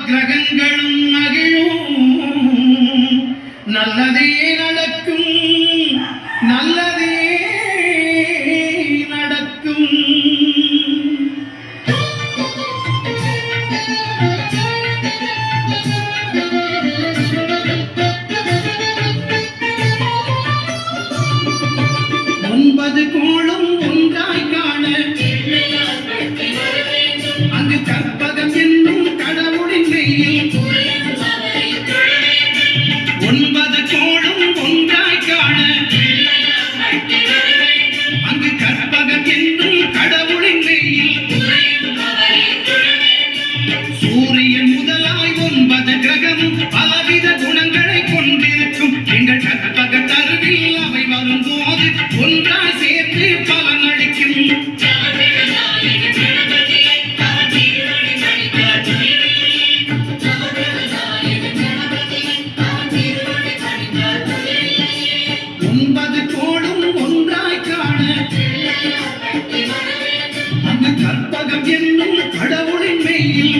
நவக்கிரகங்களும் மகிழும் நல்லதே நடக்கும் நல்லதே நடக்கும் ஒன்பது கோளும் ஒன்றாய் காண அங்கு கற்பகம் என்னும் கடவுளின் கையில் ஒன்பது கோளும் ஒன்றாய் காண அங்கு கற்பகம் என்னும் கடவுளின் கையில் சூரியன் முதலாய் ஒன்பது கிரகமும் பலவித குணங்களை கொண்டிருக்கும் எங்கள் கற்பக தருவில் அவை வரும்போது ஒன்றாய் சேர்த்து பலனளிக்கும் ஒன்பது கோளும் ஒன்றாய் காண அங்கு கற்பகம் என்னும் கடவுளின் மெய்யில்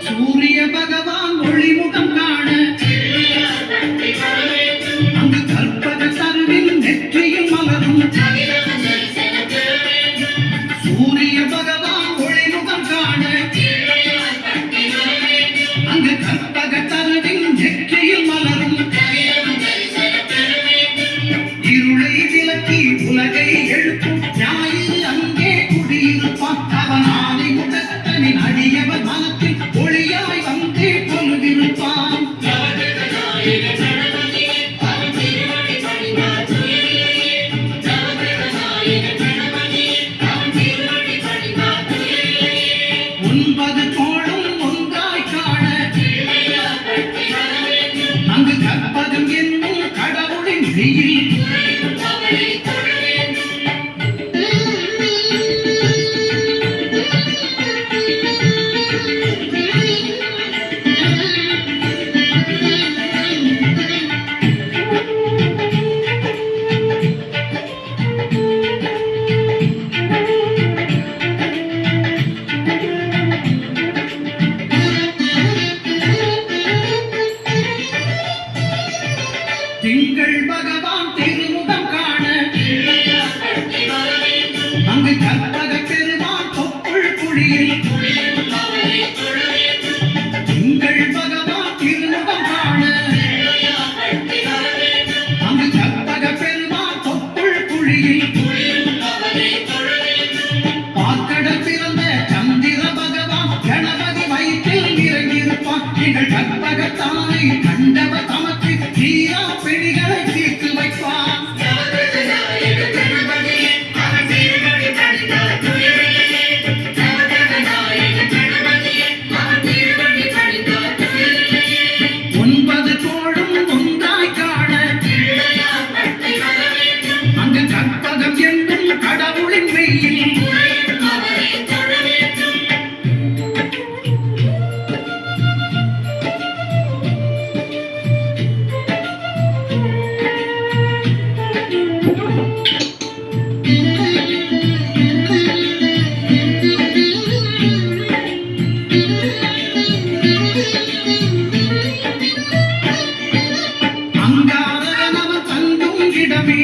சூரிய பகவான் ஒளிமுகம் காண அங்கு கற்பக தருவில் நெற்றியில் மலரும் சூரிய பகவான் ஒளிமுகம் காண அங்கு கற்பக தருவில் நெற்றியில் மலரும் இருளை விலக்கி உலகை எழுப்பும் ஞாயிறு அங்கே குடியிருப்பான் அவன் ஆலை முகத்தனின் அடியவன் மனத்தில் ஒளியாய் வந்து கொள்விருப்பான் ஒன்பது கோளும் ஒன்றாய் காண அங்கு கற்பகம் என்னும் கடவுளின் வெயில் திங்கள் பகவான் திருமுகம் காண அங்கு கற்பக பெருமான் தொப்புள் குழியில் திங்கள் பகவான் திருமுகம் காண அங்கு கற்பக பெருமான் தொப்புள் குழியில் பார்க்கடல் பிறந்த சந்திர பகவான் கணபதி வயிற்றில் இறங்கியிருப்பான் எங்கள் கற்பகத்தானை கண்டவ தமக்கு தீரா பிணிகளை தீர்த்து வைப்பான் ஒன்பது கோளும் ஒன்றாய் காண அங்கு கற்பகம் என்னும் கடவுளின் வெயில் அங்காரகனவன் தங்கும் இடமே